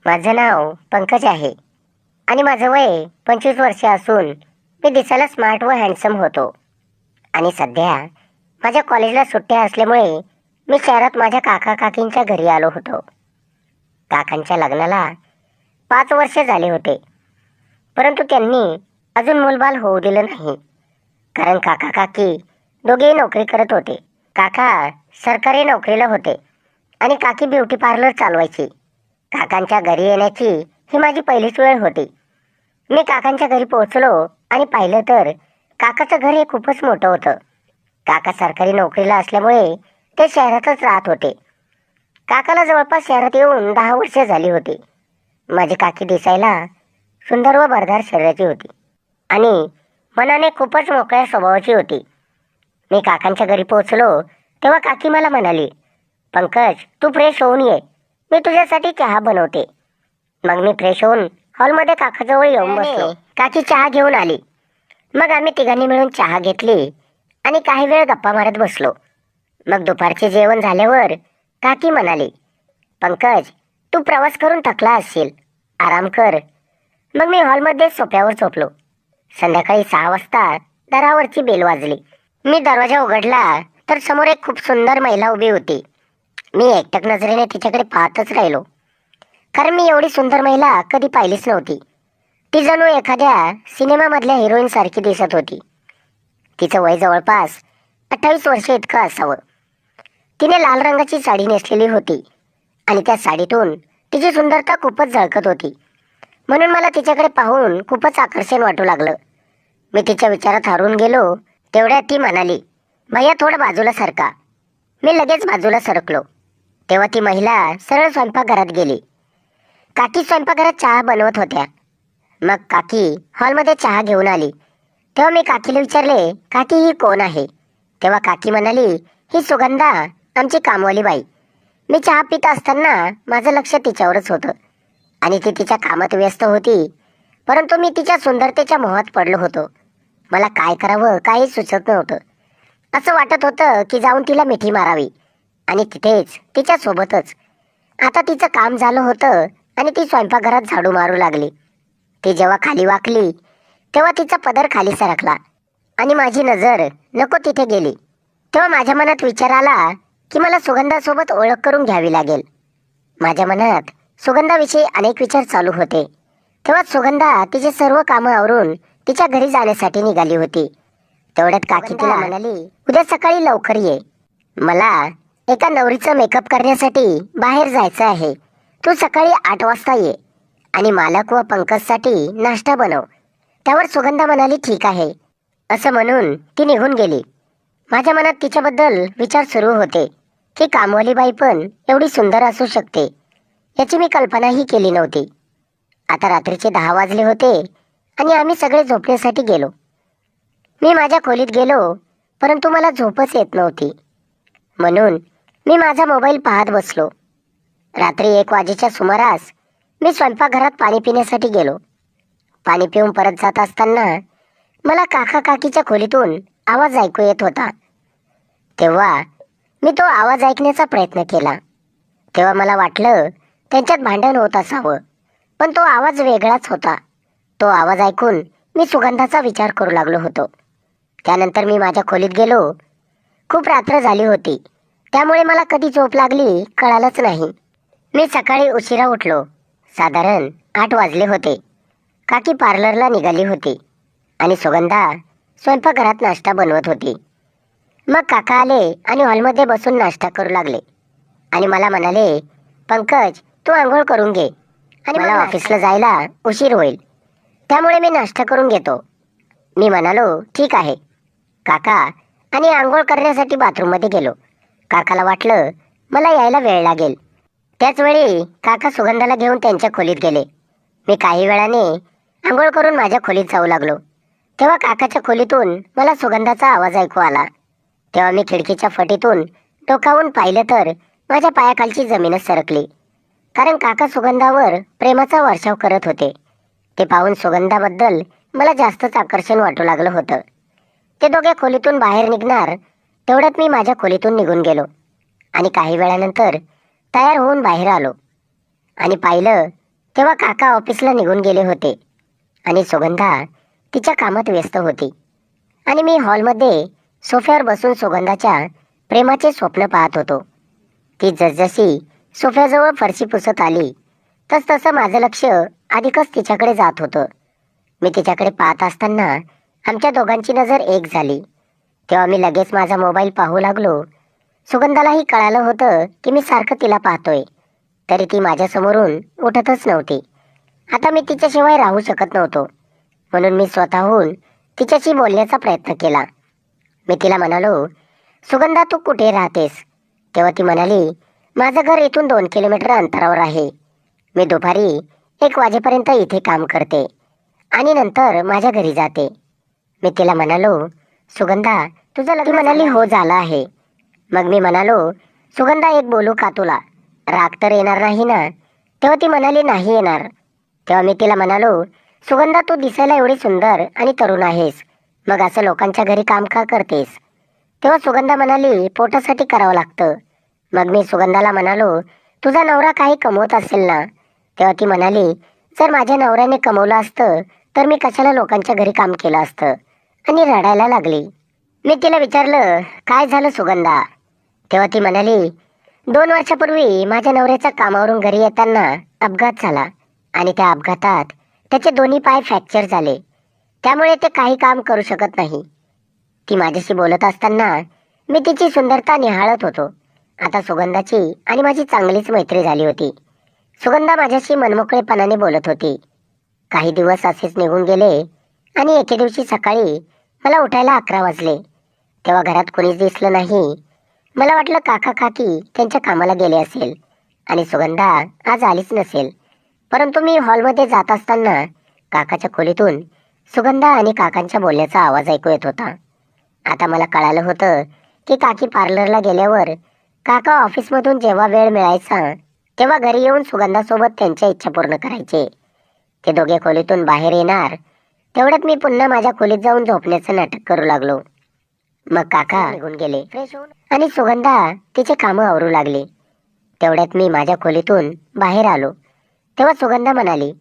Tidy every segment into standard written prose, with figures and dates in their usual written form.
माझं नाव पंकज आहे आणि माझं वय 25 वर्षे असून मी दिसायला स्मार्ट व हँडसम होतो. आणि सध्या माझ्या कॉलेजला सुट्ट्या असल्यामुळे मी शहरात माझ्या काका काकींच्या घरी आलो होतो. काकांच्या लग्नाला 5 वर्षे झाले होते, परंतु त्यांनी अजून मूलबाल होऊ दिलं नाही. कारण काका काकी दोघेही नोकरी करत होते. काका सरकारी नोकरीला होते आणि काकी ब्युटी पार्लर चालवायची. काकांच्या घरी येण्याची ही माझी पहिलीच वेळ होती. मी काकांच्या घरी पोहोचलो आणि पाहिलं तर काकाचं घर हे खूपच मोठं होतं. काका सरकारी नोकरीला असल्यामुळे ते शहरातच राहत होते. काकाला जवळपास शहरात येऊन 10 वर्षे झाली होती. माझी काकी दिसायला सुंदर व भरदार शरीराची होती आणि मनाने खूपच मोकळ्या स्वभावाची होती. मी काकांच्या घरी पोहोचलो तेव्हा काकी मला म्हणाली, पंकज तू फ्रेश होऊन ये, मी तुझ्यासाठी चहा बनवते. मग मी फ्रेश होऊन हॉलमध्ये काकाजवळ येऊन बसलो. काकी चहा घेऊन आली. मग आम्ही तिघांनी मिळून चहा घेतली आणि काही वेळ गप्पा मारत बसलो. मग दुपारचे जेवण झाल्यावर काकी म्हणाली, पंकज तू प्रवास करून थकला असशील, आराम कर. मग मी हॉलमध्ये सोफ्यावर झोपलो. संध्याकाळी 6 वाजता दारावरची बेल वाजली. मी दरवाजा उघडला तर समोर एक खूप सुंदर महिला उभी होती. मी एकटक नजरेने तिच्याकडे पाहतच राहिलो, कारण मी एवढी सुंदर महिला कधी पाहिलीच नव्हती. ती जणू एखाद्या सिनेमामधल्या हिरोईन सारखी दिसत होती. तिचं वय जवळपास 28 वर्षे इतकं असावं. तिने लाल रंगाची साडी नेसलेली होती आणि त्या साडीतून तिची सुंदरता खूपच झळकत होती. म्हणून मला तिच्याकडे पाहून खूपच आकर्षण वाटू लागलं. मी तिच्या विचारात हरवून गेलो. तेवढ्यात ती म्हणाली, भैया थोडं बाजूला सरका. मी लगेच बाजूला सरकलो. तेव्हा ती महिला सरळ स्वयंपाकघरात गेली. काकी स्वयंपाकघरात चहा बनवत होत्या. मग काकी हॉलमध्ये चहा घेऊन आली. तेव्हा मी काकीला विचारले, काकी ही कोण आहे? तेव्हा काकी म्हणाली, ही सुगंधा, आमची कामवाली बाई. मी चहा पित असताना माझं लक्ष तिच्यावरच होतं आणि ती तिच्या कामात व्यस्त होती, परंतु मी तिच्या सुंदरतेच्या मोहात पडलो होतो. मला काय करावं काही सुचत नव्हतं. असं वाटत होतं की जाऊन तिला मिठी मारावी आणि तिथेच तिच्या सोबतच. आता तिचं काम झालं होतं आणि ती स्वयंपाकघरात झाडू मारू लागली. ती जेव्हा खाली वाकली तेव्हा तिचा पदर खाली सरकला आणि माझी नजर नको तिथे गेली. तेव्हा माझ्या मनात विचार आला की मला सुगंधासोबत ओळख करून घ्यावी लागेल. माझ्या मनात सुगंधाविषयी अनेक विचार चालू होते. तेव्हा सुगंधा तिचे सर्व कामं आवरून तिच्या घरी जाण्यासाठी निघाली होती. तेवढ्यात काकी तिला म्हणाली, उद्या सकाळी लवकर ये, मला एका नवरीचं मेकअप करण्यासाठी बाहेर जायचं आहे. तू सकाळी 8 वाजता ये आणि मालक व पंकजसाठी नाश्ता बनव. त्यावर सुगंधा म्हणाली, ठीक आहे, असं म्हणून ती निघून गेली. माझ्या मनात तिच्याबद्दल विचार सुरू होते की कामवाली बाई पण एवढी सुंदर असू शकते, याची मी कल्पनाही केली नव्हती. आता रात्रीचे 10 वाजले होते आणि आम्ही सगळे झोपण्यासाठी गेलो. मी माझ्या खोलीत गेलो, परंतु मला झोपच येत नव्हती. म्हणून मी माझा मोबाईल पाहत बसलो. रात्री 1 वाजेच्या सुमारास मी स्वयंपाकघरात पाणी पिण्यासाठी गेलो. पाणी पिऊन परत जात असताना मला काका काकीच्या खोलीतून आवाज ऐकू येत होता. तेव्हा मी तो आवाज ऐकण्याचा प्रयत्न केला. तेव्हा मला वाटलं त्यांच्यात भांडण होत असावं, पण तो आवाज वेगळाच होता. तो आवाज ऐकून मी सुगंधाचा विचार करू लागलो होतो. त्यानंतर मी माझ्या खोलीत गेलो. खूप रात्र झाली होती, त्यामुळे मला कधी झोप लागली कळालंच नाही. मी सकाळी उशिरा उठलो. साधारण 8 वाजले होते. काकी पार्लरला निघाली होती आणि सुगंधा स्वयंपाकघरात नाश्ता बनवत होती. मग काका आले आणि हॉलमध्ये बसून नाश्ता करू लागले आणि मला म्हणाले, पंकज तू आंघोळ करून घे आणि मला ऑफिसला जायला उशीर होईल, त्यामुळे मी नाश्ता करून घेतो. मी म्हणालो, ठीक आहे. काका आणि आंघोळ करण्यासाठी बाथरूममध्ये गेलो. काकाला वाटलं मला यायला वेळ लागेल. त्याच वेळी काका सुगंधाला घेऊन त्यांच्या खोलीत गेले. मी काही वेळाने आंघोळ करून माझ्या खोलीत जाऊ लागलो. तेव्हा काकाच्या खोलीतून मला सुगंधाचा आवाज ऐकू आला. तेव्हा मी खिडकीच्या फटीतून डोकावून पाहिलं तर माझ्या पायाखालची जमीनच सरकली, कारण काका सुगंधावर प्रेमाचा वर्षाव करत होते. ते पाहून सुगंधाबद्दल मला जास्तच आकर्षण वाटू लागलं होतं. ते दोघे खोलीतून बाहेर निघणार तेवढ्यात मी माझ्या खोलीतून निघून गेलो आणि काही वेळानंतर तयार होऊन बाहेर आलो आणि पाहिलं तेव्हा काका ऑफिसला निघून गेले होते आणि सुगंधा तिच्या कामात व्यस्त होती आणि मी हॉलमध्ये सोफ्यावर बसून सुगंधाच्या प्रेमाचे स्वप्न पाहत होतो. ती जसजशी सोफ्याजवळ फरशी पुसत आली तसं माझं लक्ष अधिकच तिच्याकडे जात होतं. मी तिच्याकडे पाहत असताना आमच्या दोघांची नजर एक झाली. तेव्हा मी लगेच माझा मोबाईल पाहू लागलो. सुगंधालाही कळालं होतं की मी सारखं तिला पाहतोय, तरी ती माझ्यासमोरून उठतच नव्हती. आता मी तिच्याशिवाय राहू शकत नव्हतो, म्हणून मी स्वतःहून तिच्याशी बोलण्याचा प्रयत्न केला. मी तिला म्हणालो, सुगंधा तू कुठे राहतेस? तेव्हा ती म्हणाली, माझं घर इथून 2 किलोमीटर अंतरावर आहे. मी दुपारी 1 वाजेपर्यंत इथे काम करते आणि नंतर माझ्या घरी जाते. मी तिला म्हणालो, सुगंधा तुझं लग्न? ती म्हणाली, हो झालं आहे. मग मी म्हणालो, सुगंधा एक बोलू का तुला? राग तर येणार नाही ना? तेव्हा ती म्हणाली, नाही येणार. तेव्हा मी तिला म्हणालो, सुगंधा तू दिसायला एवढी सुंदर आणि तरुण आहेस, मग असं लोकांच्या घरी काम का करतेस? तेव्हा सुगंधा म्हणाली, पोटासाठी करावं लागतं. मग मी सुगंधाला म्हणालो, तुझा नवरा काही कमवत असेल ना? तेव्हा ती म्हणाली, जर माझ्या नवऱ्याने कमवलं असतं तर मी कशाला लोकांच्या घरी काम केलं असतं? आणि रडायला लागली. मी तिला विचारलं, काय झालं सुगंधा? तेव्हा ती म्हणाली, 2 वर्षापूर्वी माझ्या नवऱ्याच्या कामावरून घरी येताना अपघात झाला आणि त्या अपघातात त्याचे दोन्ही पाय फ्रॅक्चर झाले, त्यामुळे ते काही काम करू शकत नाही. ती माझ्याशी बोलत असताना मी तिची सुंदरता निहाळत होतो. आता सुगंधाची आणि माझी चांगलीच मैत्री झाली होती. सुगंधा माझ्याशी मनमोकळेपणाने बोलत होती. काही दिवस असेच निघून गेले आणि एके दिवशी सकाळी मला उठायला 11 वाजले. तेव्हा घरात कोणीच दिसलं नाही. मला वाटलं काका काकी त्यांच्या कामाला गेले असेल आणि सुगंधा आज आलीच नसेल. परंतु मी हॉलमध्ये जात असताना काकाच्या खोलीतून सुगंधा आणि काकांच्या बोलण्याचा आवाज ऐकू येत होता. आता मला कळालं होतं की काकी पार्लरला गेल्यावर काका ऑफिसमधून जेव्हा वेळ मिळायचा तेव्हा घरी येऊन सुगंधासोबत त्यांच्या इच्छा पूर्ण करायचे. ते दोघे खोलीतून बाहेर येणार, तेवढ्यात मी पुन्हा माझ्या खोलीत जाऊन झोपण्याचं नाटक करू लागलो. मग काका निघून गेले आणि सुगंधा तिचे कामं आवरू लागली. तेवढ्यात मी माझ्या खोलीतून बाहेर आलो. तेव्हा सुगंधा म्हणाली,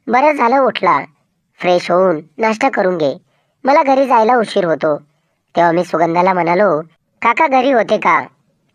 बरं झालं उठला, फ्रेश होऊन नाश्ता करून घे, मला घरी जायला उशीर होतो. तेव्हा मी सुगंधाला म्हणालो, काका घरी होते का?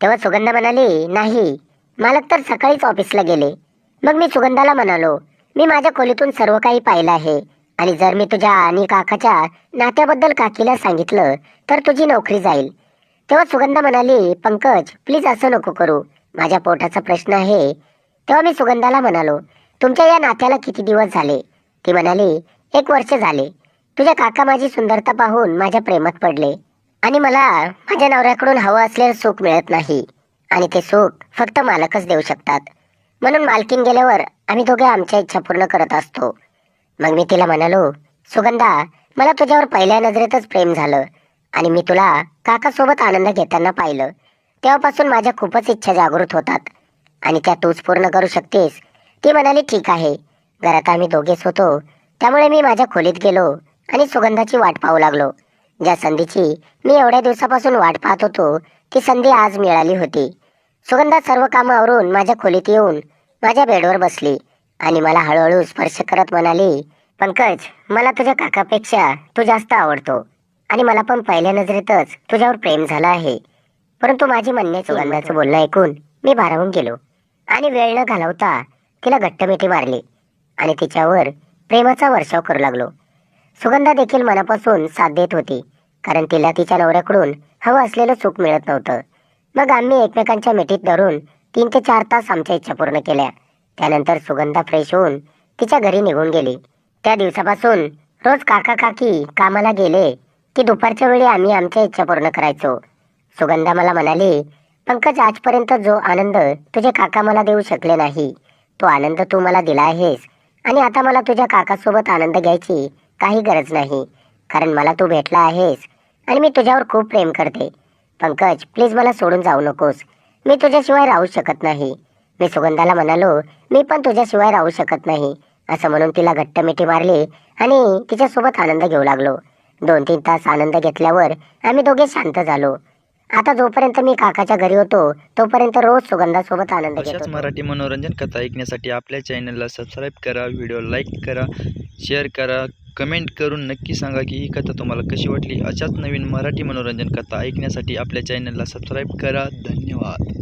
तेव्हा सुगंधा म्हणाली, नाही, मालक तर सकाळीच ऑफिसला गेले. मग मी सुगंधाला म्हणालो, मी माझ्या खोलीतून सर्व काही पाहिलं आहे आणि जर मी तुझ्या आणि काकाच्या नात्याबद्दल काकीला सांगितलं तर तुझी नोकरी जाईल. तेव्हा सुगंधा म्हणाली, पंकज प्लीज असं नको करू, माझ्या पोटाचा प्रश्न आहे. तेव्हा मी सुगंधाला म्हणालो, तुमच्या या नात्याला किती दिवस झाले? ती म्हणाली, 1 वर्ष झाले. तुझ्या काका माझी सुंदरता पाहून माझ्या प्रेमात पडले आणि मला माझ्या नवऱ्याकडून हवं असलेलं सुख मिळत नाही आणि ते सुख फक्त मालकच देऊ शकतात. म्हणून मालकीन गेल्यावर आम्ही दोघे आमच्या इच्छा पूर्ण करत असतो. मग मी तिला म्हणालो, सुगंधा मला तुझ्यावर पहिल्या नजरेतच प्रेम झालं आणि मी तुला काकासोबत आनंद घेताना पाहिलं. तेव्हापासून माझ्या खूपच इच्छा जागृत होतात आणि त्या तूच पूर्ण करू शकतेस. ती म्हणाली, ठीक आहे. घरात आम्ही दोघेच होतो, त्यामुळे मी माझ्या खोलीत गेलो आणि सुगंधाची वाट पाहू लागलो. ज्या संधीची मी एवढ्या दिवसापासून वाट पाहत होतो ती संधी आज मिळाली होती. सुगंधा सर्व कामं आवरून माझ्या खोलीत येऊन माझ्या बेडवर बसली आणि मला हळूहळू स्पर्श करत म्हणाली, पंकज मला तुझ्या काकापेक्षा तू जास्त आवडतो आणि मला पण पहिल्या नजरेतच तुझ्यावर प्रेम झालं आहे. परंतु माझी म्हणणे सुगंधाचं बोलणं ऐकून मी भारावून गेलो आणि वेळ न घालवता तिला घट्ट मिठी मारली आणि तिच्यावर प्रेमाचा वर्षाव करू लागलो. सुगंधा देखील मनापासून साथ देत होती, कारण तिला तिच्या नवऱ्याकडून हवं असलेलं सुख मिळत नव्हतं. मग आम्ही एकमेकांच्या मिठीत धरून 3 ते 4 तास आमच्या इच्छा पूर्ण केल्या. त्यानंतर सुगंधा फ्रेश होऊन तिच्या घरी निघून गेली. त्या दिवसापासून रोज काका काकी कामाला गेले की दुपारच्या वेळी आम्ही आमच्या इच्छा पूर्ण करायचो. सुगंधा मला म्हणाली, पंकज आजपर्यंत जो आनंद तुझे काका मला देऊ शकले नाही तो आनंद तू मला दिला आहेस आणि आता मला तुझ्या काकासोबत आनंद घ्यायची काही गरज नाही, कारण मला तू भेटला आहेस आणि मी तुझ्यावर खूप प्रेम करते. पंकज प्लीज मला सोडून जाऊ नकोस, मी तुझ्याशिवाय राहू शकत नाही. मी सुगंधाला म्हणालो, मी पण तुझ्याशिवाय राहू शकत नाही. असं म्हणून तिला घट्ट मिठी मारली आणि तिच्यासोबत आनंद घेऊ लागलो. 2-3 तास आनंद घेतल्यावर आम्ही दोघे शांत झालो आता जोपर्यंत मी काकाच्या घरी होतो तोपर्यंत रोज सुगंधासोबत आनंद घेत अशाच होतो. मराठी मनोरंजन कथा ऐकण्यासाठी आपल्या चॅनलला सबस्क्राईब करा, व्हिडिओ लाईक करा, शेअर करा, कमेंट करून नक्की सांगा की ही कथा तुम्हाला कशी वाटली. अशाच नवीन मराठी मनोरंजन कथा ऐकण्यासाठी आपल्या चॅनलला सबस्क्राईब करा. धन्यवाद.